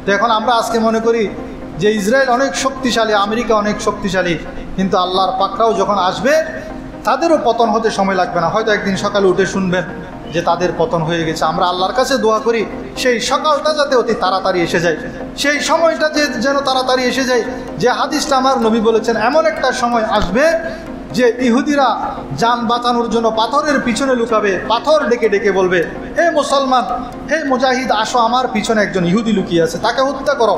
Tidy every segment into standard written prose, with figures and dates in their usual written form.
তো এখন আমরা আজকে মনে করি যে ইসরায়েল অনেক শক্তিশালী, আমেরিকা অনেক শক্তিশালী, কিন্তু আল্লাহর পাকড়াও যখন আসবে তাদেরও পতন হতে সময় লাগবে না। হয়তো একদিন সকালে উঠে শুনবেন যে তাদের পতন হয়ে গেছে। আমরা আল্লাহর কাছে দোয়া করি সেই সকালটা যাতে অতি তাড়াতাড়ি এসে যায়, সেই সময়টা যেন তাড়াতাড়ি এসে যায়। যে হাদিসটা আমার নবী বলেছেন, এমন একটা সময় আসবে যে ইহুদিরা জান বাঁচানোর জন্য পাথরের পিছনে লুকাবে, পাথর ডেকে ডেকে বলবে, হে মুসলমান, হে মুজাহিদ, আসো, আমার পিছনে একজন ইহুদি লুকিয়ে আছে, তাকে হত্যা করো।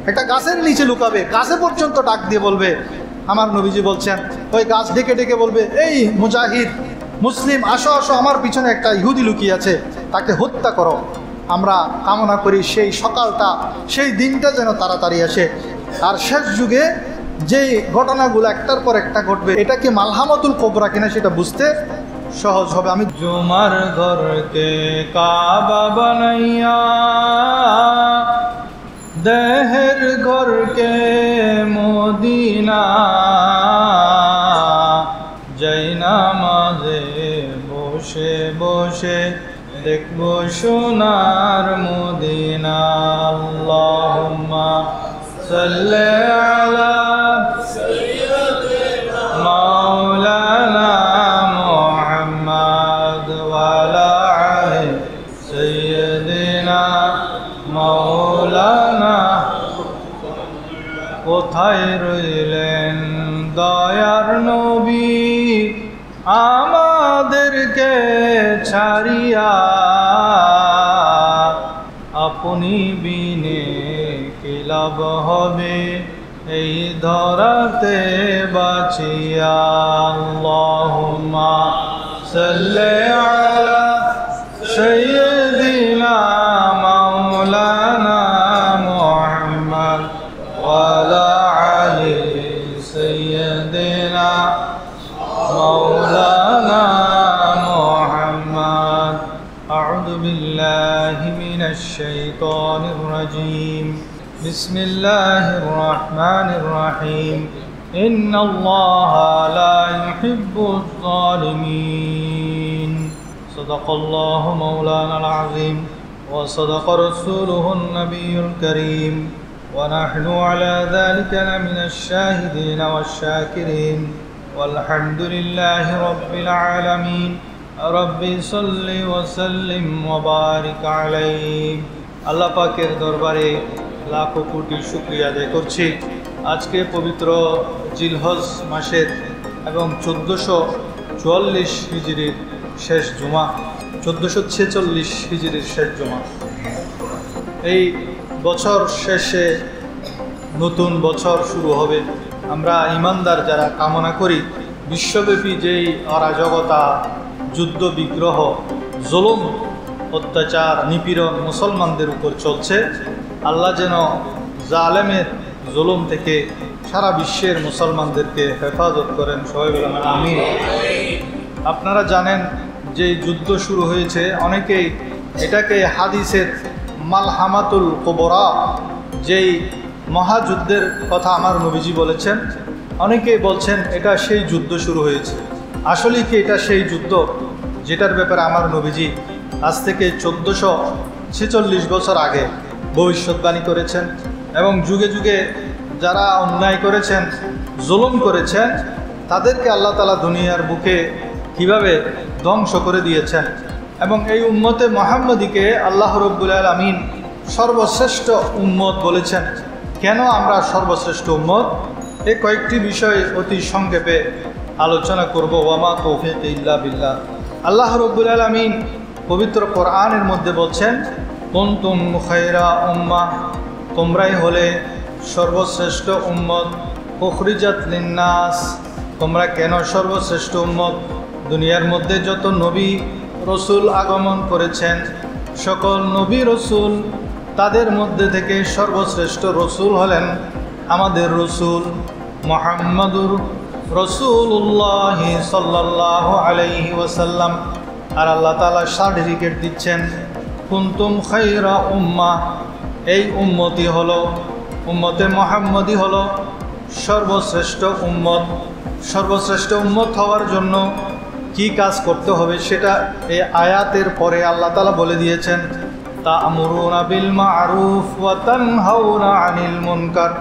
একটা গাছের নিচে লুকাবে, গাছে পর্যন্ত ডাক দিয়ে বলবে, আমার নবীজি বলছেন ওই গাছ ডেকে ডেকে বলবে, এই মুজাহিদ মুসলিম, আসো আসো, আমার পিছনে একটা ইহুদি লুকিয়ে আছে, তাকে হত্যা করো। আমরা কামনা করি সেই সকালটা, সেই দিনটা যেন তাড়াতাড়ি আসে। আর শেষ যুগে যেই ঘটনাগুলো একটার পর একটা ঘটবে, এটা কি মালহামাতুল কোবরা কিনা সেটা বুঝতে সহজ হবে। আমি জুমার ঘরকে কাবা বানাইয়া, দেহের ঘরকে মদিনা, যাই নামাজে বসে বসে দেখব সোনার মদিনা। আল্লাহুম্মা সাল্লি আলা মাওলানা মুহাম্মদ ওয়া আলা আলি সাইয়্যিদিনা মাওলানা। কোথায় রইলেন দয়ার নবী আমাদেরকে ছাড়িয়া, আপনি বিনে কি লাভ হবে এই ধরাতে বাঁচিয়া। আল্লাহুম্মা সাল্লি আলা সাইয়্যিদিনা মাওলানা মুহাম্মদ ওয়া আলা আলি সাইয়্যিদিনা মাওলানা মুহাম্মদ। আউযু বিল্লাহি মিনাশ শাইতানির রাজীম। বিসমিল্লাহির রহমানির রহিম। ইন্নাল্লাহা লা ইউহিব্বুজ যালিমিন। সাদাকাল্লাহু মাওলানাল আযীম ওয়া সাদাকা রাসূলুহুন নাবিয়্যুল কারীম ওয়া নাহনু আলা যালিকা লামিনাশ শাহিদিন ওয়াশ শাকিরিন। ওয়ালহামদুলিল্লাহি রাব্বিল আলামিন। রব্বি সাল্লি ওয়া সাল্লিম ওয়া বারিক আলাইহি। আল্লাহ পাকের দরবারে লাখো কোটি শুকরিয়া আদায় করছি। আজকে পবিত্র জিলহজ মাসের এবং 1444 হিজরির শেষ জুমা, 1446 হিজরির শেষ জুমা। এই বছর শেষে নতুন বছর শুরু হবে। আমরা ইমানদার যারা কামনা করি বিশ্বব্যাপী যেই অরাজকতা, যুদ্ধ বিগ্রহ, জুলুম, অত্যাচার, নিপীড়ন মুসলমানদের উপর চলছে, আল্লাহ যেন জালেমের জুলুম থেকে সারা বিশ্বের মুসলমানদেরকে হেফাজত করেন। সবাই বলেন আমিন। আপনারা জানেন যে যুদ্ধ শুরু হয়েছে, অনেকেই এটাকে হাদিসের মালহামাতুল কোবরা, যেই মহাযুদ্ধের কথা আমার নবীজি বলেছেন, অনেকেই বলছেন এটা সেই যুদ্ধ শুরু হয়েছে। আসলে কি এটা সেই যুদ্ধ যেটার ব্যাপারে আমার নবীজি আজ থেকে 1446 বছর আগে ভবিষ্যৎবাণী করেছেন, এবং যুগে যুগে যারা অন্যায় করেছেন, জুলুম করেছেন, তাদেরকে আল্লাহ তাআলা দুনিয়ার বুকে কিভাবে ধ্বংস করে দিয়েছেন। এবং এই উম্মতে মুহাম্মদীকে আল্লাহ রাব্বুল আলামিন সর্বশ্রেষ্ঠ উম্মত বলেছেন। কেন আমরা সর্বশ্রেষ্ঠ উম্মত, এই কয়েকটি বিষয় অতি সংক্ষেপে আলোচনা করব। ওয়ামা তৌফিক ইল্লা বিল্লাহ। আল্লাহ রাব্বুল আলামিন পবিত্র কোরআনের মধ্যে বলছেন, কুনতুম খায়রা উম্মাহ, তোমরাই হলে সর্বশ্রেষ্ঠ উম্মত, উখরিজাত লিন্নাস, তোমরা কেন সর্বশ্রেষ্ঠ উম্মত? দুনিয়ার মধ্যে যত নবী রসুল আগমন করেছেন, সকল নবী রসুল, তাদের মধ্যে থেকে সর্বশ্রেষ্ঠ রসুল হলেন আমাদের রসুল মুহাম্মাদুর রাসূলুল্লাহ সাল্লাল্লাহু আলাইহি ওয়াসাল্লাম। আর আল্লাহ তাআলা সার্টিফিকেট দিচ্ছেন, কুনতুম খায়রা উম্মাহ, এই উম্মতি হলো, উম্মতে মুহাম্মদী হলো সর্বশ্রেষ্ঠ উম্মত। সর্বশ্রেষ্ঠ উম্মত হওয়ার জন্য কি কাজ করতে হবে সেটা এই আয়াতের পরে আল্লাহ তাআলা বলে দিয়েছেন। তা'মুরুনা বিল মা'রুফ ওয়া তানহাউনা আনিল মুনকার।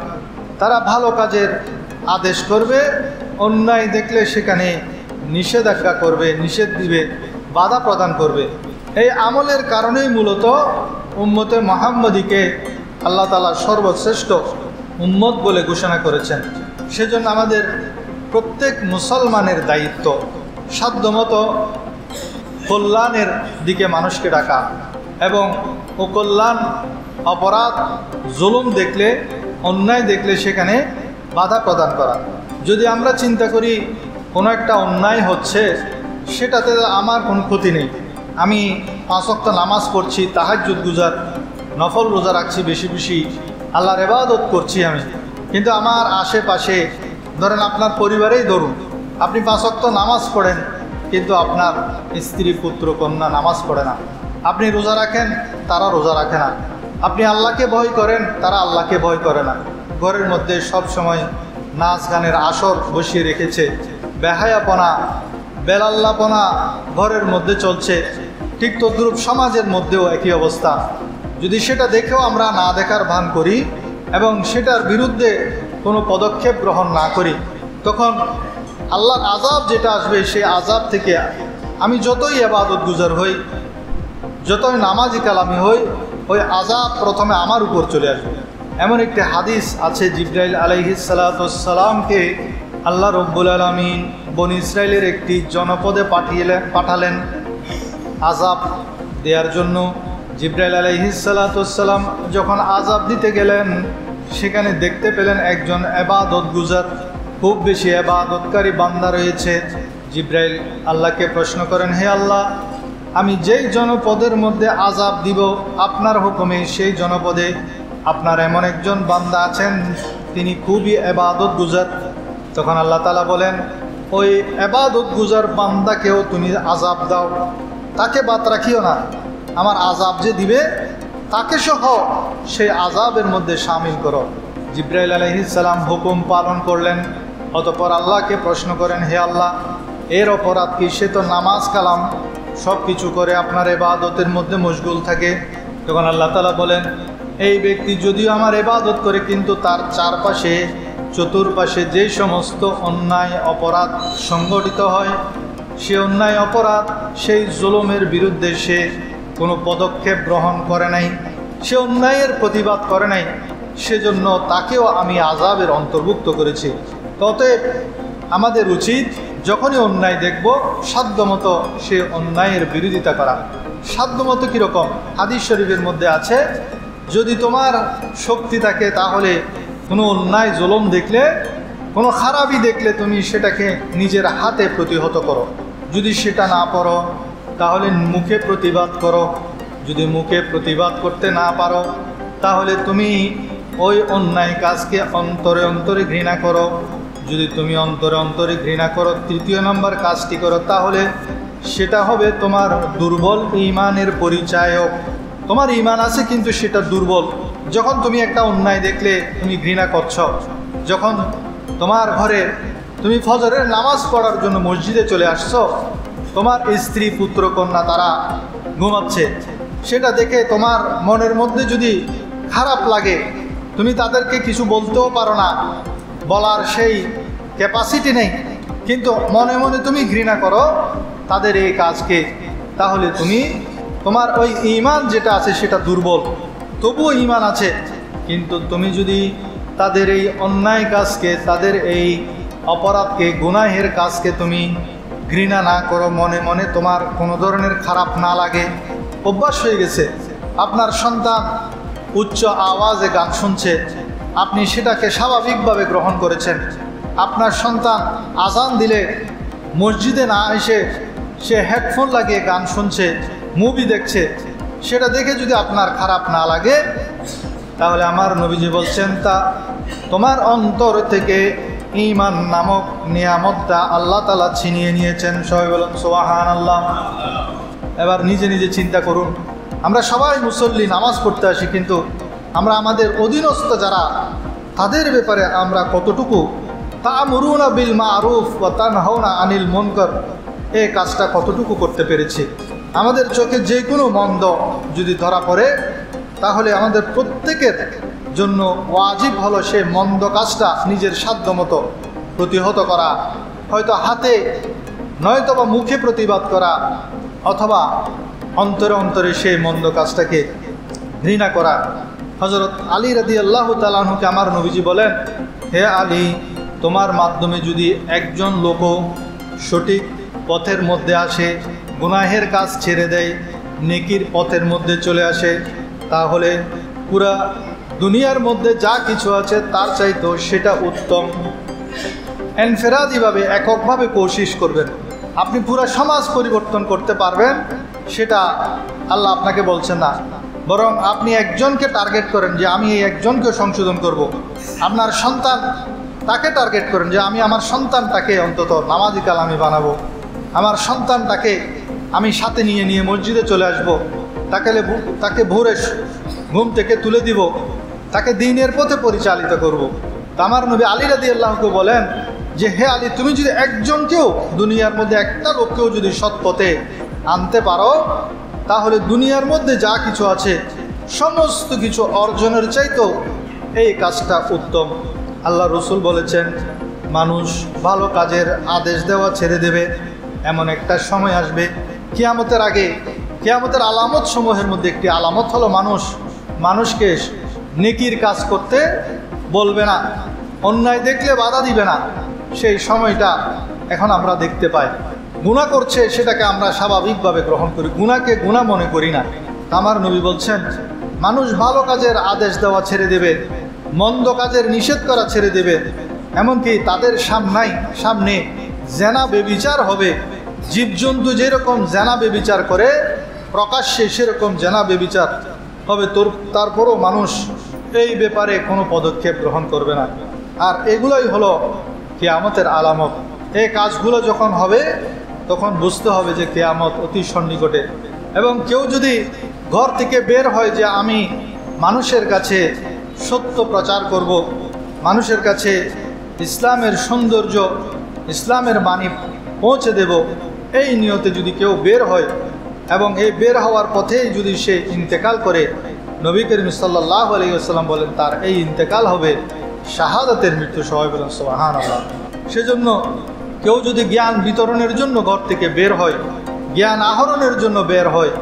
তারা ভালো কাজের আদেশ করবে, অন্যায় দেখলে সেখানে নিষেধাজ্ঞা করবে, নিষেধ দিবে, বাধা প্রদান করবে। এই আমলের কারণেই মূলত উম্মতে মুহাম্মদীকে আল্লাহ তাআলা সর্বশ্রেষ্ঠ উম্মত বলে ঘোষণা করেছেন। সেজন্য আমাদের প্রত্যেক মুসলমানের দায়িত্ব সাধ্যমতো কল্যাণের দিকে মানুষকে ডাকা এবং অকল্যাণ, অপরাধ, জুলুম দেখলে, অন্যায় দেখলে সেখানে বাধা প্রদান করা। যদি আমরা চিন্তা করি কোনো একটা অন্যায় হচ্ছে, সেটাতে আমার কোনো ক্ষতি নেই, আমি 5 ওয়াক্ত নামাজ পড়ছি, তাহাজ্জুদ গুজার, নফল রোজা রাখছি, বেশি বেশি আল্লাহর ইবাদত করছি আমি, কিন্তু আমার আশেপাশে ধরেন আপনার পরিবারেই ধরুন, আপনি 5 ওয়াক্ত নামাজ পড়েন কিন্তু আপনার স্ত্রী, পুত্র, কন্যা নামাজ পড়ে না। আপনি রোজা রাখেন, তারা রোজা রাখে না। আপনি আল্লাহকে ভয় করেন, তারা আল্লাহকে ভয় করে না। ঘরের মধ্যে সব সময় নাচ গানের আসর বসিয়ে রেখেছে, বেহায়াপনা, বেলাল্লাপনা ঘরের মধ্যে চলছে। ঠিক তদ্রূপ সমাজের মধ্যেও একই অবস্থা। যদি সেটা দেখেও আমরা না দেখার ভান করি এবং সেটার বিরুদ্ধে কোনো পদক্ষেপ গ্রহণ না করি, তখন আল্লাহর আযাব যেটা আসবে, সেই আযাব থেকে আমি যতই ইবাদত গুজার হই, যতই নামাজি কালামি হই, ওই আযাব প্রথমে আমার উপর চলে আসবে। এমন একটি হাদিস আছে, জিবরাইল আলাইহিস সালাতুসসালামকে আল্লাহ রব্বুল আলামিন বনী ইসরাইলের একটি জনপদে পাঠালেন আযাব দেওয়ার জন্য। জিবরাইল আলাইহিস সালাতুসসালাম যখন আযাব দিতে গেলেন, সেখানে দেখতে পেলেন একজন ইবাদত গুজার, খুব বেশি ইবাদতকারী বান্দা রয়েছে। জিবরাইল আল্লাহকে প্রশ্ন করেন, হে আল্লাহ, আমি যেই জনপদের মধ্যে আযাব দিব আপনার হুকুমে, সেই জনপদে আপনার এমন একজন বান্দা আছেন, তিনি খুবই ইবাদত গুজার। তখন আল্লাহ তাআলা বলেন, ওই ইবাদত গুজার বান্দাকেও তুমি আযাব দাও, তাকে বাদ রাখিও না। আমার আযাব যে দিবে তাকে সহ সেই আযাবের মধ্যে শামিল করো। জিবরাইল আলাইহিস সালাম হুকুম পালন করলেন। অতঃপর আল্লাহকে প্রশ্ন করেন, হে আল্লাহ, এর অপরাধ কি? সে তো নামাজ কালাম সব কিছু করে আপনার ইবাদতের মধ্যে মশগুল থাকে। তখন আল্লাহ তাআলা বলেন, এই ব্যক্তি যদিও আমার ইবাদত করে, কিন্তু তার চারপাশে, চতুর্পাশে যেই সমস্ত অন্যায় অপরাধ সংগঠিত হয়, সে অন্যায় অপরাধ, সেই জুলুমের বিরুদ্ধে সে কোনো পদক্ষেপ গ্রহণ করে নাই, সে অন্যায়ের প্রতিবাদ করে নাই, সেজন্য তাকেও আমি আযাবের অন্তর্ভুক্ত করেছি। অতএব আমাদের উচিত যখনই অন্যায় দেখব, সাধ্যমতো সে অন্যায়ের বিরোধিতা করা। সাধ্যমতো কীরকম? হাদিস শরীফের মধ্যে আছে, যদি তোমার শক্তি থাকে তাহলে কোনো অন্যায় জুলুম দেখলে, কোনো খারাপই দেখলে তুমি সেটাকে নিজের হাতে প্রতিহত করো। যদি সেটা না পারো তাহলে মুখে প্রতিবাদ করো। যদি মুখে প্রতিবাদ করতে না পারো তাহলে তুমি ওই অন্যায় কাজকে অন্তরে অন্তরে ঘৃণা করো। যদি তুমি অন্তরে অন্তরে ঘৃণা করো, 3 নম্বর কাজটি করো, তাহলে সেটা হবে তোমার দুর্বল ঈমানের পরিচায়ক। তোমার ঈমান আছে কিন্তু সেটা দুর্বল। যখন তুমি একটা অন্যায় দেখলে তুমি ঘৃণা করছো, যখন তোমার ঘরে তুমি ফজরের নামাজ পড়ার জন্য মসজিদে চলে আসছো, তোমার স্ত্রী, পুত্র, কন্যা তারা ঘুমাচ্ছে, সেটা দেখে তোমার মনের মধ্যে যদি খারাপ লাগে, তুমি তাদেরকে কিছু বলতেও পারো না, বলার সেই ক্যাপাসিটি নেই, কিন্তু মনে মনে তুমি ঘৃণা করো তাদের এই কাজকে, তাহলে তুমি তোমার ওই ঈমান যেটা আছে সেটা দুর্বল। তবুও ঈমান আছে, কিন্তু তুমি যদি তাদের এই অন্যায় কাজকে, তাদের এই অপরাধকে, গুনাহের কাজকে তুমি ঘৃণা না করো, মনে মনে তোমার কোনো ধরনের খারাপ না লাগে, অভ্যাস হয়ে গেছে। আপনার সন্তান উচ্চ আওয়াজে গান শুনছে, আপনি সেটাকে স্বাভাবিকভাবে গ্রহণ করেছেন। আপনার সন্তান আজান দিলে মসজিদে না এসে সে হেডফোন লাগিয়ে গান শুনছে, মুভি দেখছে, সেটা দেখে যদি আপনার খারাপ না লাগে, তাহলে আমার নবীজি বলছেন, তা তোমার অন্তর থেকে ঈমান নামক নিয়ামতটা আল্লাহ তাআলা ছিনিয়ে নিয়েছেন। সবাই বলুন সুবহানাল্লাহ। এবার নিজে নিজে চিন্তা করুন, আমরা সবাই মুসল্লি, নামাজ পড়তে আসি, কিন্তু আমরা আমাদের অধীনস্থ যারা, তাদের ব্যাপারে আমরা কতটুকু তা'মুরুনা বিল মা'রুফ ওয়া তানহাউনা আনিল মুনকার, এই কাজটা কতটুকু করতে পেরেছি? আমাদের চোখে যে কোনো মন্দ যদি ধরা পড়ে, তাহলে আমাদের প্রত্যেকের জন্য ওয়াজিব হলো সেই মন্দ কাজটা নিজের সাধ্য মতো প্রতিহত করা, হয়তো হাতে নয়তো বা মুখে প্রতিবাদ করা, অথবা অন্তরে অন্তরে সেই মন্দ কাজটাকে ঘৃণা করা। হযরত আলী রাদিয়াল্লাহু তাআলা আনহুকে আমার নবীজি বলেন, হে আলী, তোমার মাধ্যমে যদি একজন লোকও সঠিক পথের মধ্যে আসে, গুনাহের কাজ ছেড়ে দেয়, নেকির পথের মধ্যে চলে আসে, তাহলে পুরা দুনিয়ার মধ্যে যা কিছু আছে তার চাইতেও সেটা উত্তম। এনফেরাদিভাবে, এককভাবে কোশিশ করবেন। আপনি পুরো সমাজ পরিবর্তন করতে পারবেন সেটা আল্লাহ আপনাকে বলছেন না, বরং আপনি একজনকে টার্গেট করেন যে আমি এই একজনকে সংশোধন করব। আপনার সন্তান, তাকে টার্গেট করেন যে আমি আমার সন্তানটাকে অন্তত নামাজি কালামি বানাবো, আমার সন্তানটাকে আমি সাথে নিয়ে নিয়ে মসজিদে চলে আসব, তাকে ভোরে ঘুম থেকে তুলে দিব, তাকে দ্বীনের পথে পরিচালিত করব। তো আমার নবী আলী রাদিয়াল্লাহুকে বলেন যে হে আলী, তুমি যদি একজনকেও দুনিয়ার মধ্যে একটা লোককেও যদি সৎ পথে আনতে পারো, তাহলে দুনিয়ার মধ্যে যা কিছু আছে সমস্ত কিছু অর্জনের চাইতেও এই কাজটা উত্তম। আল্লাহ রসুল বলেছেন, মানুষ ভালো কাজের আদেশ দেওয়া ছেড়ে দেবে। এমন একটা সময় আসবে কিয়ামতের আগে, কিয়ামতের আলামত সমূহের মধ্যে একটি আলামত হলো মানুষকে নেকির কাজ করতে বলবে না, অন্যায় দেখলে বাধা দিবে না। সেই সময়টা এখন আমরা দেখতে পাই। গুনাহ করছে সেটাকে আমরা স্বাভাবিকভাবে গ্রহণ করি, গুনাহকে গুনাহ মনে করি না। আমার নবী বলছেন, মানুষ ভালো কাজের আদেশ দেওয়া ছেড়ে দেবে, মন্দ কাজের নিষেধ করা ছেড়ে দেবে। এমনকি তাদের সামনে জেনা বেবিচার হবে। জীবজন্তু যেরকম জেনা বেবিচার করে প্রকাশ্যে, সেরকম জেনা বেবিচার হবে। তারপরও মানুষ এই ব্যাপারে কোনো পদক্ষেপ গ্রহণ করবে না। আর এগুলোই হলো কিয়ামতের আলামত। এই কাজগুলো যখন হবে তখন বুঝতে হবে যে কিয়ামত অতি সন্নিকটে। এবং কেউ যদি ঘর থেকে বের হয় যে আমি মানুষের কাছে সত্য প্রচার করব, মানুষের কাছে ইসলামের সৌন্দর্য, ইসলামের বাণী পৌঁছে দেব, এই নিয়তে যদি কেউ বের হয় এবং এই বের হওয়ার পথেই যদি সে ইন্তেকাল করে, নবী করিম সাল্লাল্লাহু আলাইহি ওয়াসাল্লাম বলেন তার এই ইন্তেকাল হবে শাহাদাতের মৃত্যু। সবাই বলেন সুবহানাল্লাহ। সেজন্য কেউ যদি জ্ঞান বিতরণের জন্য ঘর থেকে বের হয়, জ্ঞান আহরণের জন্য বের হয়,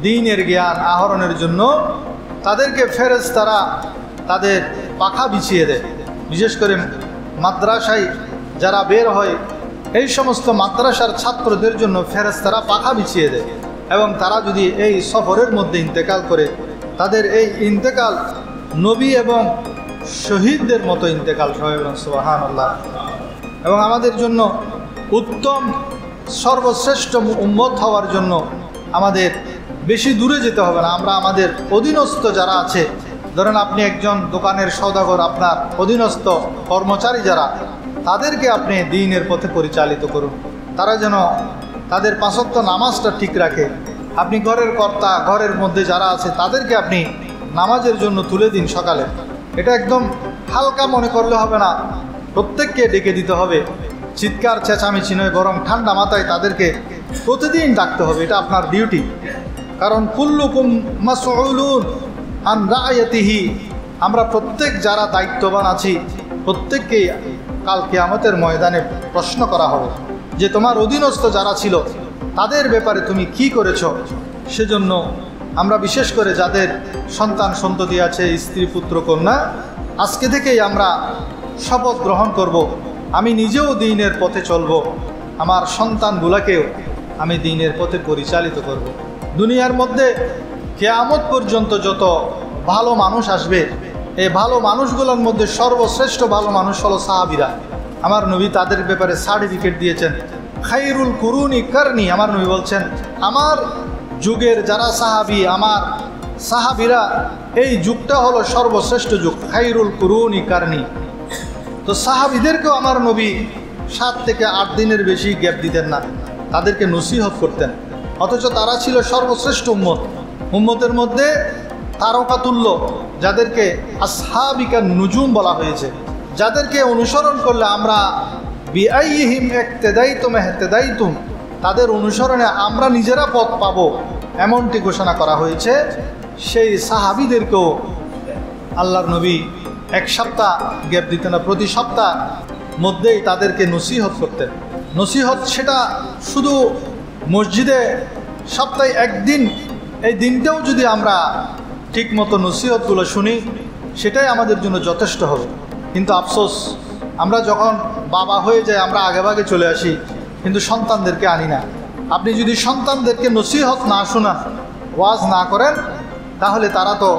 দ্বীনের জ্ঞান আহরণের জন্য, তাদেরকে ফেরেশতারা তাদের পাখা বিছিয়ে দেয়। বিশেষ করে মাদ্রাসায় যারা বের হয়, এই সমস্ত মাদ্রাসার ছাত্রদের জন্য ফেরেশতারা পাখা বিছিয়ে দেয়। এবং তারা যদি এই সফরের মধ্যে ইন্তেকাল করে, তাদের এই ইন্তেকাল নবী এবং শহীদদের মতো ইন্তেকাল। সবাই বলেন সুবহানাল্লাহ। এবং আমাদের জন্য উত্তম সর্বশ্রেষ্ঠ উম্মত হওয়ার জন্য আমাদের বেশি দূরে যেতে হবে না। আমরা আমাদের অধীনস্থ যারা আছে, ধরেন আপনি একজন দোকানের সওদাগর, আপনার অধীনস্থ কর্মচারী যারা, তাদেরকে আপনি দ্বীনের পথে পরিচালিত করুন। তারা যেন তাদের ৫ ওয়াক্ত নামাজটা ঠিক রাখে। আপনি ঘরের কর্তা, ঘরের মধ্যে যারা আছে তাদেরকে আপনি নামাজের জন্য তুলে দিন সকালে। এটা একদম হালকা মনে করলে হবে না, প্রত্যেককে ডেকে দিতে হবে। চিৎকার চেঁচামেচি নয়, বরং ঠান্ডা মাথায় তাদেরকে প্রতিদিন ডাকতে হবে। এটা আপনার ডিউটি। কারণ কুল্লুকুম মাসউলুন আন রায়াতিহি, আমরা প্রত্যেক যারা দায়িত্ববান আছি প্রত্যেককেই কাল কিয়ামতের ময়দানে প্রশ্ন করা হবে যে তোমার অধীনস্থ যারা ছিল তাদের ব্যাপারে তুমি কি করেছ। সেজন্য আমরা বিশেষ করে যাদের সন্তান সন্ততি আছে, স্ত্রী পুত্র কন্যা, আজকে থেকেই আমরা শপথ গ্রহণ করব, আমি নিজেও দ্বীনের পথে চলব, আমার সন্তানগুলোকেও আমি দ্বীনের পথে পরিচালিত করব। দুনিয়ার মধ্যে কিয়ামত পর্যন্ত যত ভালো মানুষ আসবে, এই ভালো মানুষগুলোর মধ্যে সর্বশ্রেষ্ঠ ভালো মানুষ হলো সাহাবীরা। আমার নবী তাদের ব্যাপারে সার্টিফিকেট দিয়েছেন, খাইরুল কুরুনি কারনি। আমার নবী বলছেন, আমার যুগের যারা সাহাবী, আমার সাহাবীরা, এই যুগটা হলো সর্বশ্রেষ্ঠ যুগ, খাইরুল কুরুনি কারনি। তো সাহাবীদেরকেও আমার নবী 7 থেকে 8 দিনের বেশি গ্যাপ দিতেন না, তাদেরকে নসিহত করতেন। অথচ তারা ছিল সর্বশ্রেষ্ঠ উম্মত। উম্মতের মধ্যে তারকাতুল্য, যাদেরকে আসহাবিকা নুজুম বলা হয়েছে, যাদেরকে অনুসরণ করলে আমরা বিআইহিম ইক্তাদাইতুম ইহতাদাইতুম, তাদের অনুসরণে আমরা নিজেরা পথ পাবো, এমনটি ঘোষণা করা হয়েছে, সেই সাহাবীদেরকেও আল্লাহর নবী এক সপ্তাহ গ্যাপ দিতেন না, প্রতি সপ্তাহ মধ্যেই তাদেরকে নসিহত করতেন। নসিহত সেটা শুধু মসজিদে সপ্তাহে একদিন, এই দিনটাও যদি আমরা ঠিকমতো নসিহতগুলো শুনি সেটাই আমাদের জন্য যথেষ্ট হবে। কিন্তু আফসোস, আমরা যখন বাবা হয়ে যাই আমরা আগেভাগে চলে আসি, কিন্তু সন্তানদেরকে আনি না। আপনি যদি সন্তানদেরকে নসিহত না শোনান, ওয়াজ না করেন, তাহলে তারা তো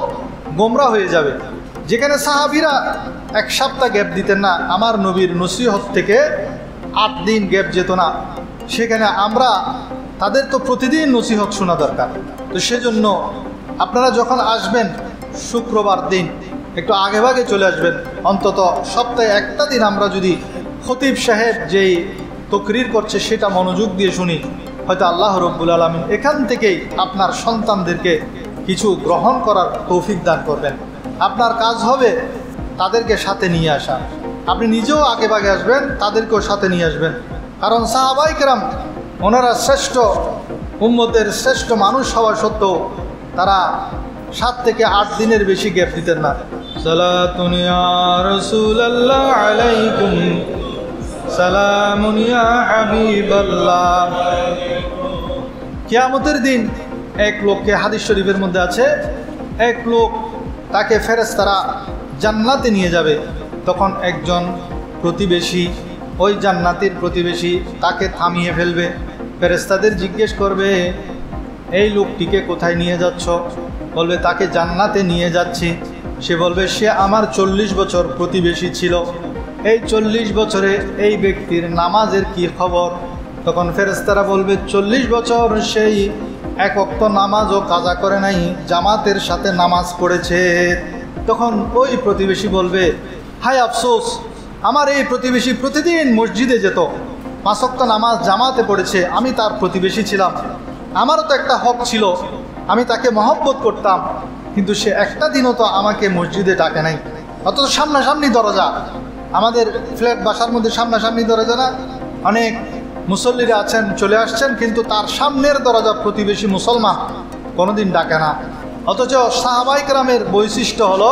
গোমরা হয়ে যাবে। যেখানে সাহাবীরা এক সপ্তাহ গ্যাপ দিতেন না, আমার নবীর নসিহত থেকে 8 দিন গ্যাপ যেত না, সেখানে আমরা তাদের তো প্রতিদিন নসিহত শোনা দরকার। তো সেজন্য আপনারা যখন আসবেন শুক্রবার দিন একটু আগেভাগে চলে আসবেন। অন্তত সপ্তাহে একটা দিন আমরা যদি খতিব সাহেব যেই তকরির করছে সেটা মনোযোগ দিয়ে শুনি, হয়তো আল্লাহ রব্বুল আলামিন এখান থেকেই আপনার সন্তানদেরকে কিছু গ্রহণ করার তৌফিক দান করবেন। আপনার কাজ হবে তাদেরকে সাথে নিয়ে আসা। আপনি নিজেও আগেভাগে আসবেন, তাদেরকেও সাথে নিয়ে আসবেন। কারণ সাহাবায়ে কেরাম ওনারা শ্রেষ্ঠ উম্মতের শ্রেষ্ঠ মানুষ হওয়া সত্ত্বেও তারা 7 থেকে 8 দিনের বেশি গ্যাপ দিতেন না। সালাতুন ইয়া রাসূলুল্লাহ আলাইকুম, সালামুন ইয়া হাবিবাল্লাহ। কিয়ামতের দিন এক লোককে, হাদিস শরীফের মধ্যে আছে, এক লোক তাকে ফেরেশতারা জান্নাতে নিয়ে যাবে। তখন একজন প্রতিবেশী, ওই জান্নাতের প্রতিবেশী তাকে থামিয়ে ফেলবে। ফেরেশতাদের জিজ্ঞেস করবে, এই লোকটিকে কোথায় নিয়ে যাচ্ছ? বলবে তাকে জান্নাতে নিয়ে যাচ্ছি। সে বলবে সে আমার 40 বছর প্রতিবেশী ছিল, এই 40 বছরে এই ব্যক্তির নামাজের কি খবর? তখন ফেরেশতারা বলবে 40 বছর সেই এক ওয়াক্ত নামাজও কাজা করে নাই, জামাতের সাথে নামাজ পড়েছে। তখন ওই প্রতিবেশী বলবে, হায় আফসোস, আমার এই প্রতিবেশী প্রতিদিন মসজিদে যেত, 5 ওয়াক্ত নামাজ জামাতে পড়েছে, আমি তার প্রতিবেশী ছিলাম, আমারও তো একটা হক ছিল, আমি তাকে মহব্বত করতাম, কিন্তু সে একটা দিনও তো আমাকে মসজিদে ডাকে নাই। অথচ সামনাসামনি দরজা, আমাদের ফ্ল্যাট বাসার মধ্যে সামনাসামনি দরজা না, অনেক মুসল্লিরা আছেন চলে আসছেন, কিন্তু তার সামনের দরজা প্রতিবেশী মুসলমান কোনোদিন ডাকে না। অথচ সাহাবায়ে কেরামের বৈশিষ্ট্য হলো,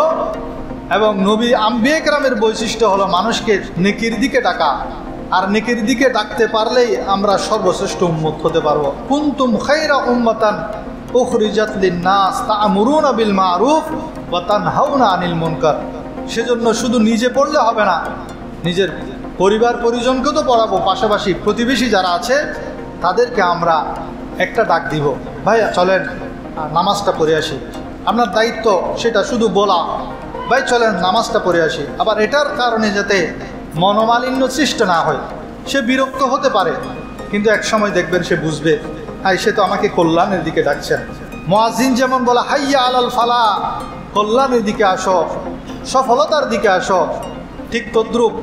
এবং নবী আম্বিয়া কেরামের বৈশিষ্ট্য হলো মানুষকে নেকির দিকে ডাকা। আর নেকির দিকে ডাকতে পারলেই আমরা সর্বশ্রেষ্ঠ উম্মত হতে পারবো। কুনতুম খায়রা উম্মাতান উখরিজাত লিন-নাস তা'মুরুনা বিল মা'রুফ ওয়া তানহাউনা আনিল মুনকার। সেজন্য শুধু নিজে পড়লে হবে না, নিজের পরিবার পরিজনকেও তো পড়াবো, পাশাপাশি প্রতিবেশী যারা আছে তাদেরকে আমরা একটা ডাক দিব, ভাই চলেন নামাজটা পড়ে আসি। আপনার দায়িত্ব সেটা শুধু বলা, ভাই চলেন নামাজটা পড়ে আসি। আবার এটার কারণে যাতে মনোমালিন্য সৃষ্টি না হয়। সে বিরক্ত হতে পারে, কিন্তু এক সময় দেখবেন সে বুঝবে, হাই সে তো আমাকে কল্যাণের দিকে ডাকছেন। মুয়াজ্জিন যেমন বলে হাইয়া আলাল ফালা, কল্যাণের দিকে আসো, সফলতার দিকে আসো, ঠিক তদ্রূপ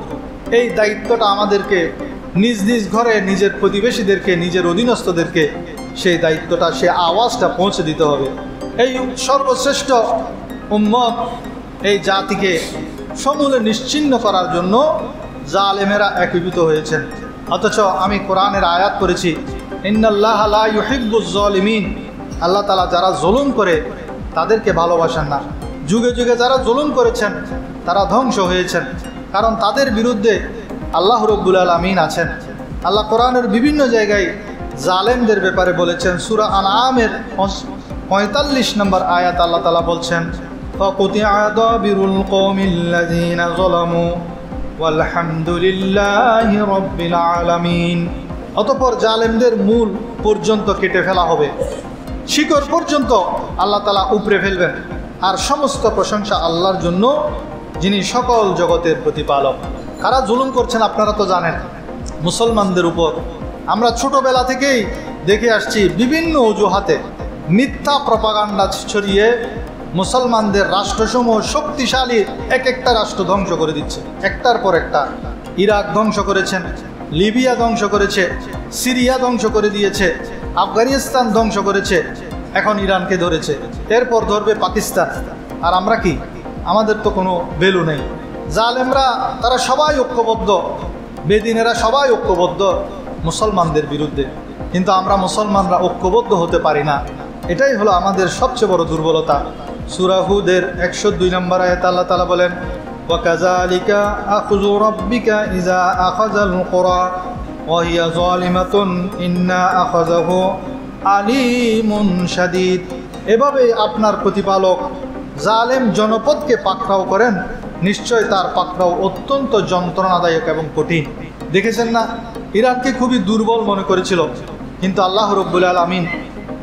এই দায়িত্বটা আমাদেরকে নিজ নিজ ঘরে নিজের প্রতিবেশীদেরকে, নিজের অধীনস্থদেরকে সেই দায়িত্বটা, সে আওয়াজটা পৌঁছে দিতে হবে। এই সর্বশ্রেষ্ঠ উম্মত, এই জাতিকে সমূলে নিশ্চিহ্ন করার জন্য জালেমেরা একীভূত হয়েছেন। অথচ আমি কোরআনের আয়াত করেছি, ইন্নাল্লাহা লা ইউহিব্বুজ জালিমিন, আল্লাহ তাআলা যারা জুলুম করে তাদেরকে ভালোবাসেন না। যুগে যুগে যারা জুলুম করেছেন তারা ধ্বংস হয়েছেন, কারণ তাদের বিরুদ্ধে আল্লাহ রব্বুল আলামিন আছেন। আল্লাহ কোরআনের বিভিন্ন জায়গায় জালেমদের ব্যাপারে বলেছেন। সূরা আনআমের 45 নম্বর আয়াত আল্লাহ তাআলা বলছেন, ফাকুতিআ দাবিরুল কওমিল্লাযীনা যালামু ওয়ালহামদুলিল্লাহি রাব্বিল আলামিন। অতঃপর জালেমদের মূল পর্যন্ত কেটে ফেলা হবে, শিকড় পর্যন্ত আল্লাহ তাআলা উপড়ে ফেলবেন। আর সমস্ত প্রশংসা আল্লাহর জন্য, যিনি সকল জগতের প্রতিপালক। কারা জুলুম করছেন আপনারা তো জানেন, মুসলমানদের উপর। আমরা ছোটবেলা থেকেই দেখে আসছি বিভিন্ন অজুহাতে মিথ্যা প্রপাগান্ডা ছড়িয়ে মুসলমানদের রাষ্ট্রসমূহ শক্তিশালী এক একটা রাষ্ট্র ধ্বংস করে দিচ্ছে, একটার পর একটা। ইরাক ধ্বংস করেছেন, লিবিয়া ধ্বংস করেছে, সিরিয়া ধ্বংস করে দিয়েছে, আফগানিস্তান ধ্বংস করেছে, এখন ইরানকে ধরেছে, এরপর ধরবে পাকিস্তান। আর আমরা কি, আমাদের তো কোনো ভ্যালু নেই। জালেমরা তারা সবাই ঐক্যবদ্ধ, বেদিনেরা সবাই ঐক্যবদ্ধ মুসলমানদের বিরুদ্ধে, কিন্তু আমরা মুসলমানরা ঐক্যবদ্ধ হতে পারি না। এটাই হলো আমাদের সবচেয়ে বড় দুর্বলতা। সূরা হুদের 102 নম্বর আয়াতে আল্লাহ তাআলা বলেন, ওয়াকাযালিকা আখযু রাব্বিকা ইযা আখাযাল কুরা ওয়া হিয়া যালিমাতুন ইন্না আখাযাহু আলীমুন শাদীদ। এভাবে আপনার প্রতিপালক জালেম জনপদকে পাকড়াও করেন, নিশ্চয় তার পাকড়াও অত্যন্ত যন্ত্রণাদায়ক এবং কঠিন। দেখেছেন না, ইরানকে খুবই দুর্বল মনে করেছিল, কিন্তু আল্লাহ রাব্বুল আলামিন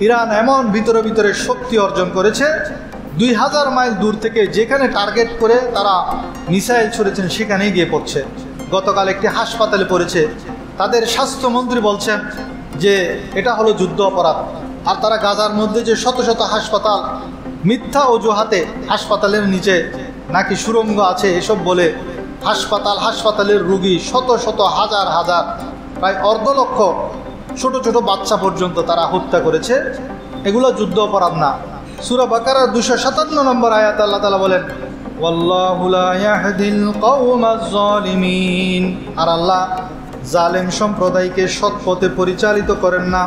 ইরান এমন ভিতরে ভিতরে শক্তি অর্জন করেছে, 2000 মাইল দূর থেকে যেখানে টার্গেট করে তারা মিসাইল ছুড়েছেন সেখানেই গিয়ে পড়ছে। গতকাল একটি হাসপাতালে পড়েছে, তাদের স্বাস্থ্যমন্ত্রী বলছেন যে এটা হলো যুদ্ধ অপরাধ। আর তারা গাজার মধ্যে যে শত শত হাসপাতাল, মিথ্যা অজুহাতে হাসপাতালের নিচে নাকি সুড়ঙ্গ আছে এসব বলে হাসপাতালের রুগী শত শত হাজার হাজার প্রায় 1.5 লক্ষ ছোট ছোট বাচ্চা পর্যন্ত তারা হত্যা করেছে। এগুলো যুদ্ধ অপরাধ না। সূরা বাকারার 257 নম্বর আয়াত আল্লাহ তাআলা বলেন, ওয়াল্লাহু লা ইয়াহদিল কওমাজ জালিমিন। আর আল্লাহ জালেম সম্প্রদায়কে সৎ পথে পরিচালিত করেন না।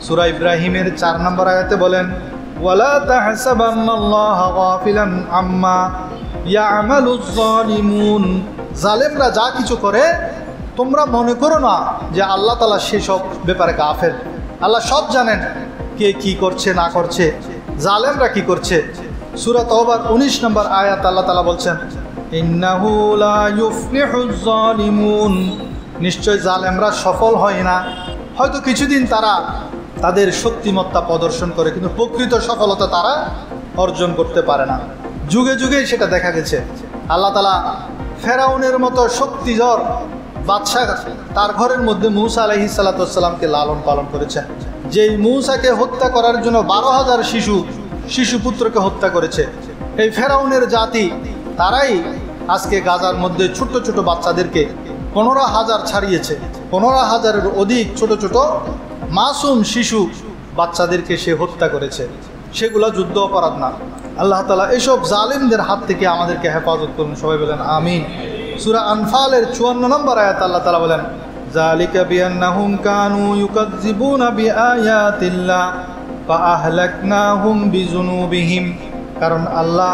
সূরা ইব্রাহিমের 4 নম্বর আয়াতে বলেন, ওয়ালা তাহসাবান্নাল্লাহা গাফিলান আম্মা ইয়ামালুজ জালিমুন। জালেমরা যা কিছু করে তোমরা মনে করো না যে আল্লাহ তাআলা সেসব ব্যাপারে গাফেল। আল্লাহ সব জানেন কে কি করছে না করছে, জালেমরা কি করছে। সূরা তাওবার 19 নম্বর আয়াত আল্লাহ তাআলা বলছেন, ইন্নাহু লা ইউফলিহুজ জালিমুন। নিশ্চয় জালেমরা সফল হয় না। হয়তো কিছুদিন তারা তাদের শক্তিমত্তা প্রদর্শন করে, কিন্তু প্রকৃত সফলতা তারা অর্জন করতে পারে না। যুগে যুগে সেটা দেখা গেছে। আল্লাহ তাআলা ফেরাউনের মতো শক্তিধর বাদশাহ, তার ঘরের মধ্যে মূসা আলাইহিস সালাতু ওয়াস সালামকে লালন পালন করেছেন। যেই মূসাকে হত্যা করার জন্য 12,000 শিশু পুত্রকে হত্যা করেছে এই ফেরাউনের জাতি, তারাই আজকে গাজার মধ্যে ছোট ছোট বাচ্চাদেরকে 15,000 ছাড়িয়েছে। 15,000-এর অধিক ছোট ছোট মাসুম শিশু বাচ্চাদেরকে সে হত্যা করেছে। সেগুলো যুদ্ধ অপরাধ না। আল্লাহ তাআলা এসব জালিমদের হাত থেকে আমাদেরকে হেফাজত করুন, সবাই বলেন আমিন। সূরা আনফালের 54 নম্বর আয়াত আল্লাহ তাআলা বলেন, যালিকা বিআন্নাহুম কানু ইউকাযযিবুনা বিআয়াতিল্লাহ ফাআহলাকনাহুম বিযুনুবিহিম। কারণ আল্লাহ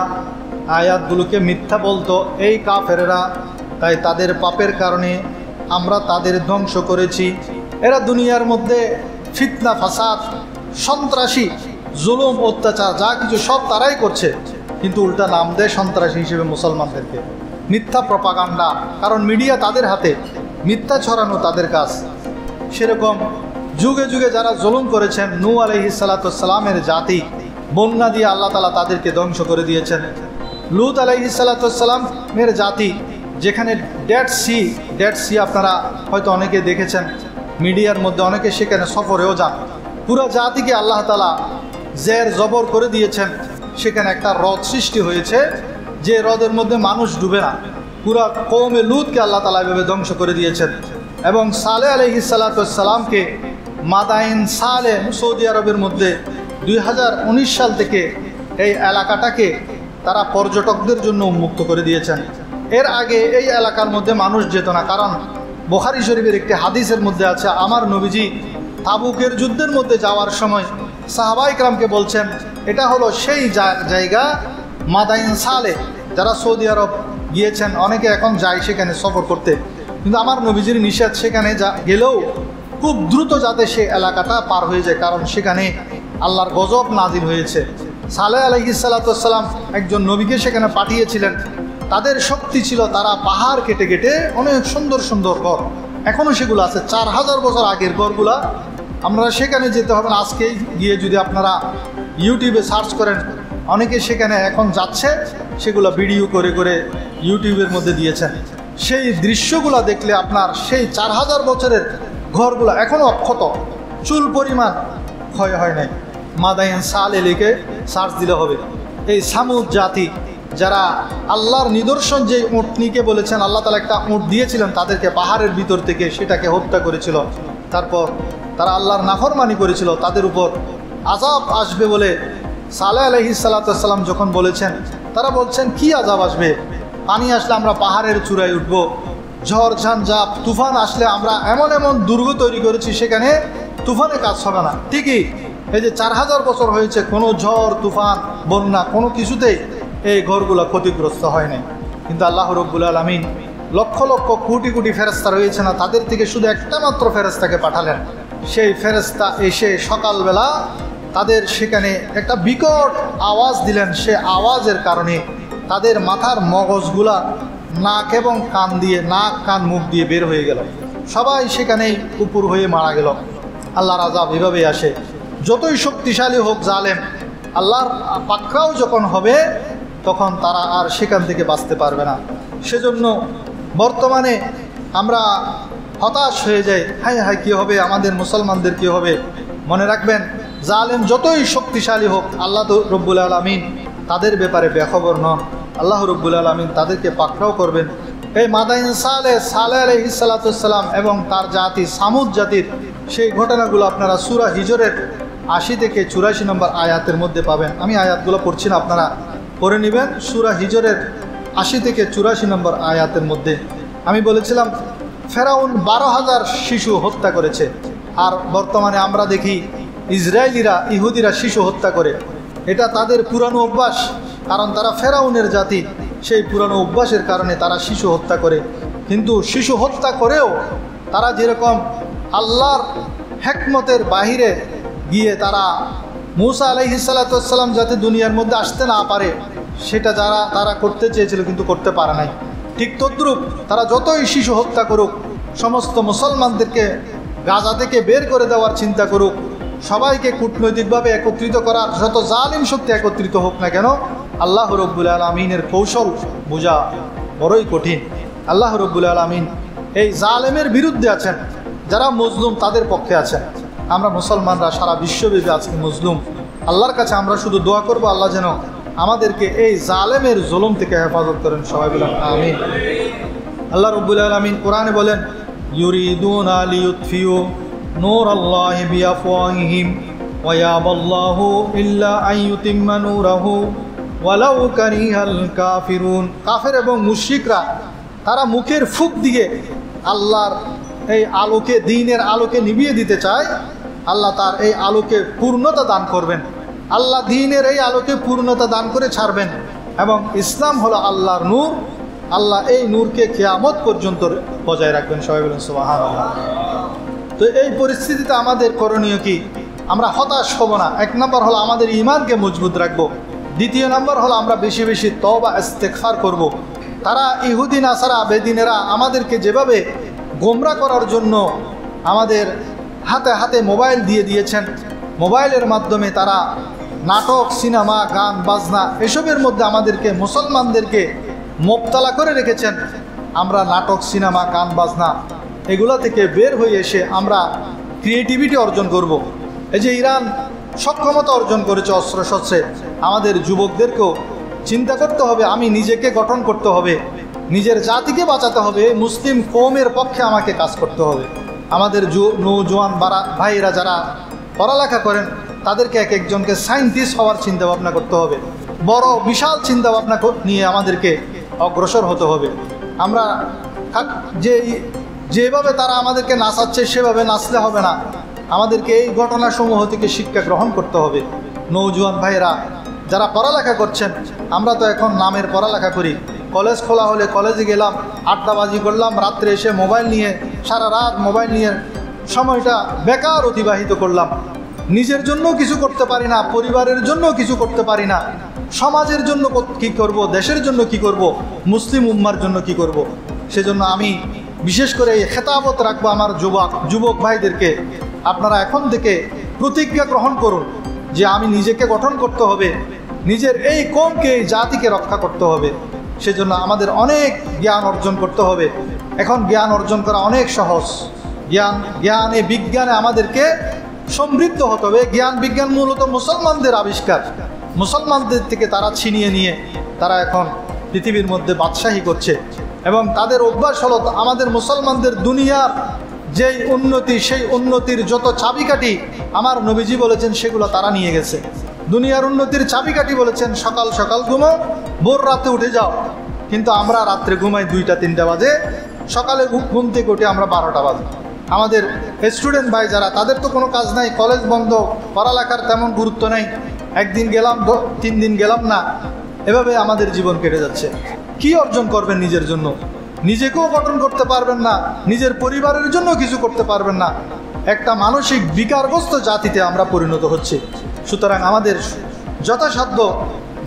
আয়াতগুলোকে মিথ্যা বলতো এই কাফেররা, তাই তাদের পাপের কারণে আমরা তাদের ধ্বংস করেছি। এরা দুনিয়ার মধ্যে ফিতনা, ফাসাদ, সন্ত্রাসী, জুলুম, অত্যাচার যা কিছু সব তারাই করছে, কিন্তু উল্টা নাম দেয় সন্ত্রাসী হিসেবে মুসলমানদেরকে। মিথ্যা প্রপাগান্ডা, কারণ মিডিয়া তাদের হাতে, মিথ্যা ছড়ানো তাদের কাজ। সেরকম যুগে যুগে যারা জুলুম করেছেন, নূহ আলাইহিস সালাতু ওয়াস সালামের জাতি, বন্যা দিয়ে আল্লাহ তাআলা তাদেরকে ধ্বংস করে দিয়েছেন। লূত আলাইহিস সালাতু ওয়াস সালামের জাতি, যেখানে ডেড সি আপনারা হয়তো অনেকে দেখেছেন মিডিয়ার মধ্যে, অনেকে সেখানে সফরেও যান। পুরো জাতিকে আল্লাহ তাআলা জের জবর করে দিয়েছেন। সেখানে একটা হ্রদ সৃষ্টি হয়েছে, যে হ্রদের মধ্যে মানুষ ডুবে না। পুরা কওমে লূতকে আল্লাহ তাআলা এভাবে ধ্বংস করে দিয়েছেন। এবং সালেহ আলাইহিস সালাতু ওয়াস সালামকে মাদাইন সালেহ সৌদি আরবের মধ্যে 2019 সাল থেকে এই এলাকাটাকে তারা পর্যটকদের জন্য উন্মুক্ত করে দিয়েছেন। এর আগে এই এলাকার মধ্যে মানুষ যেত না, কারণ বুখারী শরীফের একটি হাদিসের মধ্যে আছে, আমার নবীজি তাবুকের যুদ্ধের মধ্যে যাওয়ার সময় সাহাবায়ে কেরামকে বলছেন, এটা হলো সেই জায়গা মাদাইন সালেহ। যারা সৌদি আরব গিয়েছেন অনেকে এখন যায় সেখানে সফর করতে, কিন্তু আমার নবীজির নিষেধ, সেখানে গেলেও খুব দ্রুত যাতে সে এলাকাটা পার হয়ে যায়, কারণ সেখানে আল্লাহর গজব নাজিল হয়েছে। সালেহ আলাইহিস সালাতু ওয়াস সালাম একজন নবীকে সেখানে পাঠিয়েছিলেন। তাদের শক্তি ছিল, তারা পাহাড় কেটে কেটে অনেক সুন্দর সুন্দর ঘর, এখনও সেগুলো আছে, 4000 বছর আগের ঘরগুলা। আমরা সেখানে যেতে হবে না, আজকেই গিয়ে যদি আপনারা ইউটিউবে সার্চ করেন, অনেকে সেখানে এখন যাচ্ছে, সেগুলো ভিডিও করে করে ইউটিউবের মধ্যে দিয়েছেন। সেই দৃশ্যগুলো দেখলে আপনার সেই 4000 বছরের ঘরগুলো এখনও অক্ষত, চুল পরিমাণ ক্ষয় হয় নাই। মাদাইন সালেহ লিখে সার্চ দিলে হবে। এই সামুদ জাতি, যারা আল্লাহর নিদর্শন যে উটনিকে বলেছেন, আল্লাহ তাআলা একটা উট দিয়েছিলেন তাদেরকে পাহাড়ের ভিতর থেকে, সেটাকে হত্যা করেছিল। তারপর তারা আল্লাহর নাফরমানি করেছিল, তাদের উপর আযাব আসবে বলে সালেহ আলাইহিস সালাতু ওয়াস সালাম যখন বলেছেন, তারা বলছেন কি আযাব আসবে? পানি আসলে আমরা পাহাড়ের চূড়ায় উঠবো, ঝড় ঝঞ্ঝাপ তুফান আসলে আমরা এমন এমন দুর্গ তৈরি করেছি, সেখানে তুফানে কাজ হবে না। ঠিকই এই যে 4000 বছর হয়েছে, কোনো ঝড় তুফান বন্যা কোনো কিছুতেই এই ঘরগুলো ক্ষতিগ্রস্ত হয় নাই। কিন্তু আল্লাহ রাব্বুল আলামিন লক্ষ লক্ষ কোটি কোটি ফেরেশতা রয়েছে না, তাদের থেকে শুধু একটা মাত্র ফেরেশতাকে পাঠালেন। সেই ফেরেশতা এসে সকালবেলা তাদের সেখানে একটা বিকট আওয়াজ দিলেন। সে আওয়াজের কারণে তাদের মাথার মগজগুলা নাক এবং কান দিয়ে, নাক কান মুখ দিয়ে বের হয়ে গেল। সবাই সেখানেই উপর হয়ে মারা গেল। আল্লাহর আযাব এভাবেই আসে। যতই শক্তিশালী হোক জালেম, আল্লাহর পাকড়াও যখন হবে তখন তারা আর সেখান থেকে বাঁচতে পারবে না। সেজন্য বর্তমানে আমরা হতাশ হয়ে যাই, হায় হায় কী হবে, আমাদের মুসলমানদের কী হবে। মনে রাখবেন, জালেম যতই শক্তিশালী হোক, আল্লাহ রব্বুল আলামিন তাদের ব্যাপারে বেখবর নন। আল্লাহ রব্বুল আলামিন তাদেরকে পাকড়াও করবেন। এই মাদাইন সালেহ আলাইহিস সালাতু সালাম এবং তার জাতি সামুদ জাতির সেই ঘটনাগুলো আপনারা সূরা হিজরের 80 থেকে 84 নম্বর আয়াতের মধ্যে পাবেন। আমি আয়াতগুলো পড়ছি না, আপনারা পড়ে নেবেন। সূরা হিজরের 80 থেকে 84 নম্বর আয়াতের মধ্যে আমি বলেছিলাম ফেরাউন 12,000 শিশু হত্যা করেছে। আর বর্তমানে আমরা দেখি ইসরায়েলিরা, ইহুদিরা শিশু হত্যা করে। এটা তাদের পুরানো অভ্যাস, কারণ তারা ফেরাউনের জাতি। সেই পুরানো অভ্যাসের কারণে তারা শিশু হত্যা করে। কিন্তু শিশু হত্যা করেও তারা যেরকম আল্লাহর হিকমতের বাহিরে গিয়ে তারা মূসা আলাইহিস সালাতু ওয়াস সালাম যাতে দুনিয়ার মধ্যে আসতে না পারে সেটা তারা করতে চেয়েছিল কিন্তু করতে পারে নাই। ঠিক তদ্রূপ তারা যতই শিশু হত্যা করুক, সমস্ত মুসলমানদেরকে গাজা থেকে বের করে দেওয়ার চিন্তা করুক, সবাইকে কূটনৈতিকভাবে একত্রিত করার যত জালিম শক্তি একত্রিত হোক না কেন, আল্লাহ রব্বুল আলামিনের কৌশল বোঝা বড়ই কঠিন। আল্লাহ রব্বুল আলামিন এই জালেমের বিরুদ্ধে আছেন, যারা মজলুম তাদের পক্ষে আছেন। আমরা মুসলমানরা সারা বিশ্বব্যাপী আজকে মজলুম। আল্লাহর কাছে আমরা শুধু দোয়া করব, আল্লাহ যেন আমাদেরকে এই জালেমের জুলুম থেকে হেফাজত করেন। সবাই বলেন আমিন। আল্লাহ রব্বুল আলামিন কোরআনে বলেন, ইউরিদুনা লিইউতফিউ নূরাল্লাহি বিআফওয়াহিহিম ওয়া ইয়াবাল্লাহু ইল্লা আন ইউতিম্মা নূরাহু ওয়ালাউ কারিহাল কাফিরুন। কাফের এবং মুশরিকরা তারা মুখের ফুঁক দিয়ে আল্লাহর এই আলোকে, দ্বীনের আলোকে নিভিয়ে দিতে চায়। আল্লাহ তার এই আলোকে পূর্ণতা দান করবেন। আল্লাহ দ্বীনের এই আলোকে পূর্ণতা দান করে ছাড়বেন। এবং ইসলাম হলো আল্লাহর নূর। আল্লাহ এই নূরকে কিয়ামত পর্যন্ত বজায় রাখবেন। সবাই বলেন সুবহানাল্লাহ। তো এই পরিস্থিতিতে আমাদের করণীয় কি? আমরা হতাশ হব না। 1 নম্বর হলো আমাদের ঈমানকে মজবুত রাখবো। 2 নম্বর হলো আমরা বেশি বেশি তওবা ইস্তেগফার করব। তারা ইহুদি নাসারা বেদিনেরা আমাদেরকে যেভাবে গোমরা করার জন্য আমাদের হাতে হাতে মোবাইল দিয়ে দিয়েছেন, মোবাইলের মাধ্যমে তারা নাটক, সিনেমা, গান, বাজনা এসবের মধ্যে আমাদেরকে মুসলমানদেরকে মোবতালা করে রেখেছেন। আমরা নাটক, সিনেমা, গান, বাজনা এগুলো থেকে বের হয়ে এসে আমরা ক্রিয়েটিভিটি অর্জন করব। এই যে ইরান সক্ষমতা অর্জন করেছে অস্ত্রশস্ত্রে, আমাদের যুবকদেরকেও চিন্তা করতে হবে, আমি নিজেকে গঠন করতে হবে, নিজের জাতিকে বাঁচাতে হবে, মুসলিম কওমের পক্ষে আমাকে কাজ করতে হবে। আমাদের নৌজওয়ান ভাইয়েরা যারা পড়ালেখা করেন তাদেরকে এক একজনকে সায়েন্টিস্ট হওয়ার চিন্তাভাবনা করতে হবে। বড় বিশাল চিন্তাভাবনা নিয়ে আমাদেরকে অগ্রসর হতে হবে। আমরা যেভাবে তারা আমাদেরকে নাচাচ্ছে সেভাবে নাচলে হবে না, আমাদেরকে এই ঘটনাসমূহ থেকে শিক্ষা গ্রহণ করতে হবে। নৌজওয়ান ভাইয়েরা যারা পড়ালেখা করছেন, আমরা তো এখন নামের পড়ালেখা করি। কলেজ খোলা হলে কলেজে গেলাম, আড্ডাবাজি করলাম, রাত্রে এসে মোবাইল নিয়ে সারা রাত মোবাইল নিয়ে সময়টা বেকার অতিবাহিত করলাম। নিজের জন্য কিছু করতে পারি না, পরিবারের জন্য কিছু করতে পারি না, সমাজের জন্য কি করব, দেশের জন্য কি করব, মুসলিম উম্মার জন্য কি করব। সেজন্য আমি বিশেষ করে এই খেতাবত রাখবো আমার যুবক ভাইদেরকে, আপনারা এখন থেকে প্রতিজ্ঞা গ্রহণ করুন যে আমি নিজেকে গঠন করতে হবে, নিজের এই কওমকে, এই জাতিকে রক্ষা করতে হবে। সেজন্য আমাদের অনেক জ্ঞান অর্জন করতে হবে। এখন জ্ঞান অর্জন করা অনেক সহজ। জ্ঞানে বিজ্ঞানে আমাদেরকে সমৃদ্ধ হতে হবে। জ্ঞান বিজ্ঞান মূলত মুসলমানদের আবিষ্কার। মুসলমানদের থেকে তারা ছিনিয়ে নিয়ে তারা এখন পৃথিবীর মধ্যে বাদশাহী করছে। এবং তাদের অভ্যাস হলো আমাদের মুসলমানদের দুনিয়ার যেই উন্নতি, সেই উন্নতির যত চাবিকাঠি আমার নবীজি বলেছেন সেগুলো তারা নিয়ে গেছে। দুনিয়ার উন্নতির চাবিকাঠি বলেছেন সকাল সকাল ঘুমাও, ভোর রাতে উঠে যাও। কিন্তু আমরা রাত্রে ঘুমাই 2টা 3টা বাজে, সকালে ঘুম থেকে উঠে আমরা 12টা বাজে। আমাদের স্টুডেন্ট ভাই যারা, তাদের তো কোনো কাজ নাই, কলেজ বন্ধ, পড়ালেখার তেমন গুরুত্ব নেই, একদিন গেলাম 3 দিন গেলাম না, এভাবে আমাদের জীবন কেটে যাচ্ছে। কি অর্জন করবেন নিজের জন্য? নিজেকেও গঠন করতে পারবেন না, নিজের পরিবারের জন্য কিছু করতে পারবেন না। একটা মানসিক বিকারগ্রস্ত জাতিতে আমরা পরিণত হচ্ছি। সুতরাং আমাদের যথাসাধ্য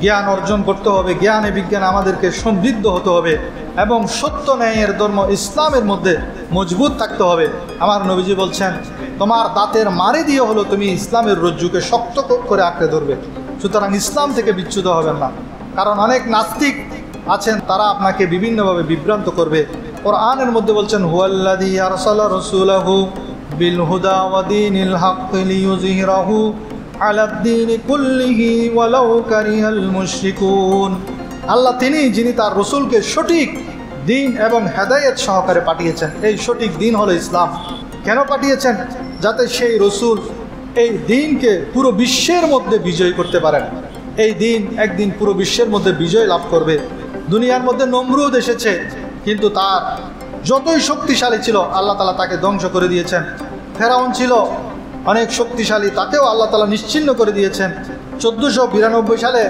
জ্ঞান অর্জন করতে হবে, জ্ঞানে বিজ্ঞানে আমাদেরকে সমৃদ্ধ হতে হবে এবং সত্য ন্যায়ের ধর্ম ইসলামের মধ্যে মজবুত থাকতে হবে। আমার নবীজি বলছেন, তোমার দাঁতের মারি দিয়ে হলো তুমি ইসলামের রজ্জুকে শক্ত করে আঁকড়ে ধরবে। সুতরাং ইসলাম থেকে বিচ্যুত হবেন না, কারণ অনেক নাস্তিক আছেন, তারা আপনাকে বিভিন্নভাবে বিভ্রান্ত করবে। কোরআনের মধ্যে বলছেন, হুয়াল্লাযী আরসালা রাসূলাহু বিল হুদা ওয়া দীনিল হাক্কি লিইয়ুযহিরাহু আলাদ-দীনি কুল্লিহি ওয়ালাউ কারিহাল মুশরিকুন। আল্লাহ যিনি তার রসুলকে সঠিক দিন এবং হেদায়েত সহকারে পাঠিয়েছেন। এই সঠিক দিন হলো ইসলাম। কেন পাঠিয়েছেন? যাতে সেই রসুল এই দিনকে পুরো বিশ্বের মধ্যে বিজয় করতে পারেন। এই দিন একদিন পুরো বিশ্বের মধ্যে বিজয় লাভ করবে। দুনিয়ার মধ্যে নমরুদ এসেছে, কিন্তু তার যতই শক্তিশালী ছিল আল্লাহ তাআলা তাকে ধ্বংস করে দিয়েছেন। ফেরাউন ছিল অনেক শক্তিশালী, তাকেও আল্লাহ তাআলা নিশ্চিহ্ন করে দিয়েছেন। 1492 সালে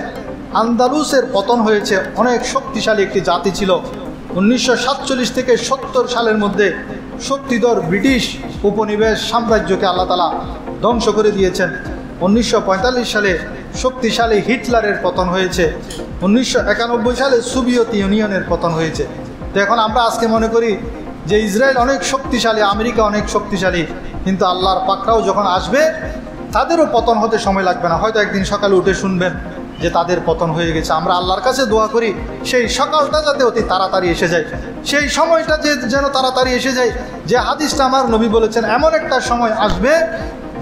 আন্দালুসের পতন হয়েছে। অনেক শক্তিশালী একটি জাতি ছিল। 1947 থেকে 70 সালের মধ্যে শক্তিধর ব্রিটিশ উপনিবেশ সাম্রাজ্যকে আল্লাহ তাআলা ধ্বংস করে দিয়েছেন। 1945 সালে শক্তিশালী হিটলারের পতন হয়েছে। 1991 সালে সোভিয়েত ইউনিয়নের পতন হয়েছে। তো এখন আমরা আজকে মনে করি যে ইসরায়েল অনেক শক্তিশালী, আমেরিকা অনেক শক্তিশালী, কিন্তু আল্লাহর পাকড়াও যখন আসবে তাদেরও পতন হতে সময় লাগবে না। হয়তো একদিন সকালে উঠে শুনবেন যে তাদের পতন হয়ে গেছে। আমরা আল্লাহর কাছে দোয়া করি সেই সকালটা যাতে অতি তাড়াতাড়ি এসে যায়, সেই সময়টা যেন তাড়াতাড়ি এসে যায়। যে হাদিসটা আমার নবী বলেছেন, এমন একটা সময় আসবে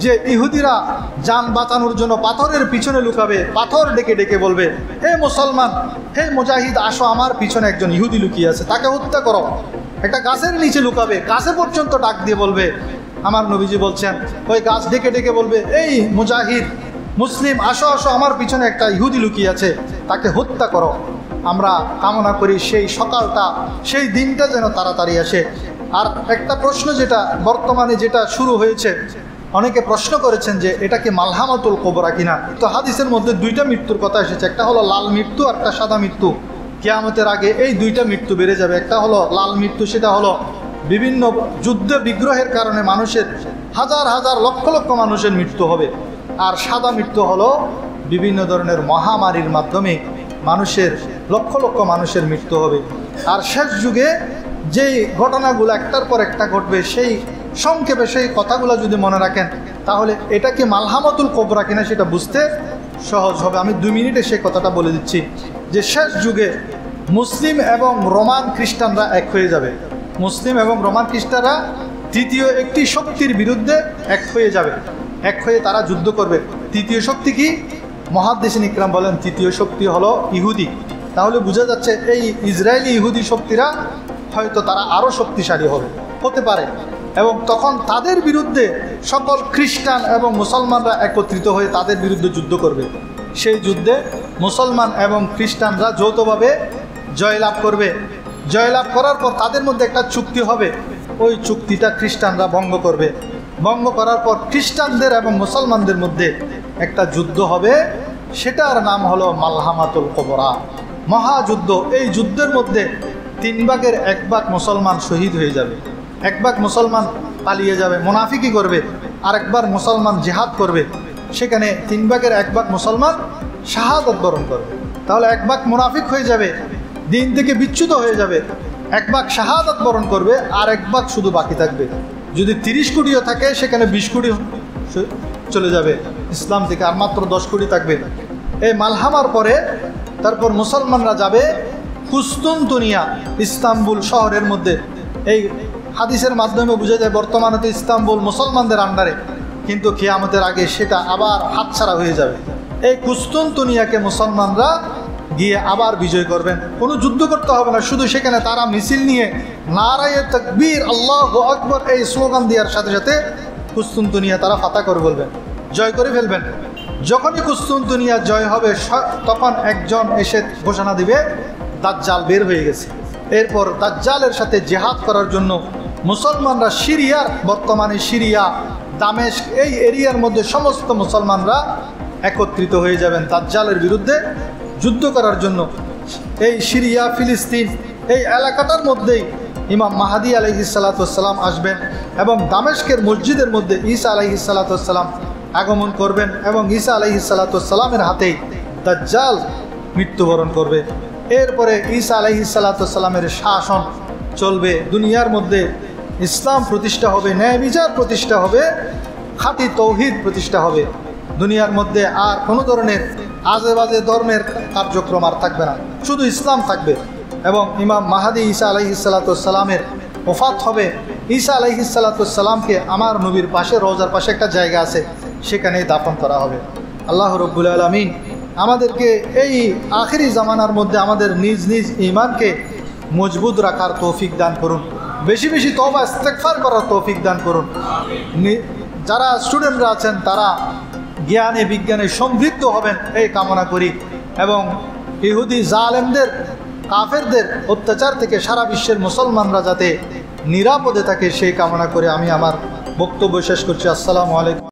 যে ইহুদিরা জান বাঁচানোর জন্য পাথরের পিছনে লুকাবে, পাথর ডেকে ডেকে বলবে, হে মুসলমান, হে মুজাহিদ, আসো, আমার পিছনে একজন ইহুদি লুকিয়ে আছে, তাকে হত্যা করো। একটা গাছের নিচে লুকাবে, গাছে পর্যন্ত ডাক দিয়ে বলবে। আমার নবীজি বলছেন, ওই গাছ ডেকে ডেকে বলবে, এই মুজাহিদ মুসলিম, আসো আসো, আমার পিছনে একটা ইহুদি লুকিয়ে আছে, তাকে হত্যা করো। আমরা কামনা করি সেই সকালটা, সেই দিনটা যেন তাড়াতাড়ি আসে। আর একটা প্রশ্ন যেটা বর্তমানে যেটা শুরু হয়েছে, অনেকে প্রশ্ন করেছেন যে এটা কি মালহামাতুল কুবরা কিনা। তো হাদিসের মধ্যে 2টা মৃত্যুর কথা এসেছে, একটা হলো লাল মৃত্যু আর একটা সাদা মৃত্যু। কিয়ামতের আগে এই 2টা মৃত্যু বেড়ে যাবে। একটা হলো লাল মৃত্যু, সেটা হলো বিভিন্ন যুদ্ধ বিগ্রহের কারণে মানুষের হাজার হাজার লক্ষ লক্ষ মানুষের মৃত্যু হবে। আর সাদা মৃত্যু হলো বিভিন্ন ধরনের মহামারীর মাধ্যমে মানুষের লক্ষ লক্ষ মানুষের মৃত্যু হবে। আর শেষ যুগে যেই ঘটনাগুলো একটার পর একটা ঘটবে, সেই সংক্ষেপে সেই কথাগুলো যদি মনে রাখেন, তাহলে এটা কি মালহামাতুল কুবরা কিনা সেটা বুঝতে সহজ হবে। আমি 2 মিনিটে সেই কথাটা বলে দিচ্ছি যে শেষ যুগে মুসলিম এবং রোমান খ্রিস্টানরা এক হয়ে যাবে। মুসলিম এবং রোমান খ্রিস্টানরা তৃতীয় একটি শক্তির বিরুদ্ধে এক হয়ে যাবে। এক হয়ে তারা যুদ্ধ করবে। তৃতীয় শক্তি কি? মুহাদ্দিসিন ইকরাম বলেন তৃতীয় শক্তি হলো ইহুদি। তাহলে বোঝা যাচ্ছে এই ইসরায়েলি ইহুদি শক্তিরা হয়তো তারা আরও শক্তিশালী হতে পারে, এবং তখন তাদের বিরুদ্ধে সকল খ্রিস্টান এবং মুসলমানরা একত্রিত হয়ে তাদের বিরুদ্ধে যুদ্ধ করবে। সেই যুদ্ধে মুসলমান এবং খ্রিস্টানরা যৌথভাবে জয়লাভ করবে। জয়লাভ করার পর তাদের মধ্যে একটা চুক্তি হবে, ওই চুক্তিটা খ্রিস্টানরা ভঙ্গ করবে। ভঙ্গ করার পর খ্রিস্টানদের এবং মুসলমানদের মধ্যে একটা যুদ্ধ হবে, সেটার নাম হলো মালহামাতুল কুবরা, মহাযুদ্ধ। এই যুদ্ধের মধ্যে 3 ভাগের 1 ভাগ মুসলমান শহীদ হয়ে যাবে, 1 ভাগ মুসলমান পালিয়ে যাবে, মুনাফিকি করবে, আর 1 ভাগ মুসলমান জিহাদ করবে। সেখানে 3 ভাগের 1 ভাগ মুসলমান শাহাদাত বরণ করবে। তাহলে 1 ভাগ মুনাফিক হয়ে যাবে, দিন থেকে বিচ্যুত হয়ে যাবে, 1 ভাগ শাহাদাত বরণ করবে, আর 1 ভাগ শুধু বাকি থাকবে। যদি 30 কোটিও থাকে সেখানে 20 কোটি চলে যাবে ইসলাম থেকে, আর মাত্র 10 কোটি থাকবে। এই মালহামার পরে তারপর মুসলমানরা যাবে কুস্তুনতুনিয়া, ইস্তাম্বুল শহরের মধ্যে। এই হাদিসের মাধ্যমে বোঝা যায় বর্তমানে তো ইস্তাম্বুল মুসলমানদের আন্ডারে, কিন্তু কিয়ামতের আগে সেটা আবার হাতছাড়া হয়ে যাবে। এই কুস্তুনতুনিয়াকে মুসলমানরা গিয়ে আবার বিজয় করবেন। কোনো যুদ্ধ করতে হবে না, শুধু সেখানে তারা মিছিল নিয়ে নারায়ে তাকবীর আল্লাহু আকবার এই স্লোগান দেওয়ার সাথে সাথে কুস্তুনতুনিয়া তারা ফাতা করে বলবেন, জয় করে ফেলবেন। যখনই কুস্তুনতুনিয়া জয় হবে তখন একজন এসে ঘোষণা দিবে দাজ্জাল বের হয়ে গেছে। এরপর দাজ্জালের সাথে জিহাদ করার জন্য মুসলমানরা সিরিয়ার, বর্তমানে সিরিয়া, দামেস্ক, এই এরিয়ার মধ্যে সমস্ত মুসলমানরা একত্রিত হয়ে যাবেন দাজ্জালের বিরুদ্ধে যুদ্ধ করার জন্য। এই সিরিয়া, ফিলিস্তিন, এই এলাকাটার মধ্যেই ইমাম মাহাদি আলাইহিসসালাম আসবেন এবং দামেস্কের মসজিদের মধ্যে ঈসা আলাইহিসসালাম আগমন করবেন এবং ঈসা আলাইহিসসালামের হাতেই দাজ্জাল মৃত্যুবরণ করবে। এরপরে ঈসা আলাইহিসসালামের শাসন চলবে, দুনিয়ার মধ্যে ইসলাম প্রতিষ্ঠা হবে, ন্যায় বিচার প্রতিষ্ঠা হবে, খাঁটি তৌহিদ প্রতিষ্ঠা হবে। দুনিয়ার মধ্যে আর কোনো ধরনের আজে বাজে ধর্মের কার্যক্রম আর থাকবে না, শুধু ইসলাম থাকবে। এবং ইমাম মাহাদি ঈসা আলাইহিসসালামের ওফাত হবে। ঈসা আলাইহিসসালামকে আমার নবীর পাশে, রওজার পাশে একটা জায়গা আছে, সেখানেই দাফন করা হবে। আল্লাহ রাব্বুল আলামিন আমাদেরকে এই আখিরি জামানার মধ্যে আমাদের নিজ নিজ ঈমানকে মজবুত রাখার তৌফিক দান করুন, বেশি বেশি তওবা ইস্তেগফার করার তৌফিক দান করুন। যারা স্টুডেন্টরা আছেন তারা জ্ঞানে বিজ্ঞানে সমৃদ্ধ হবেন এই কামনা করি, এবং ইহুদি জালেমদের, কাফেরদের অত্যাচার থেকে সারা বিশ্বের মুসলমানরা যাতে নিরাপদে থাকে সেই কামনা করে আমি আমার বক্তব্য শেষ করছি। আসসালামু আলাইকুম।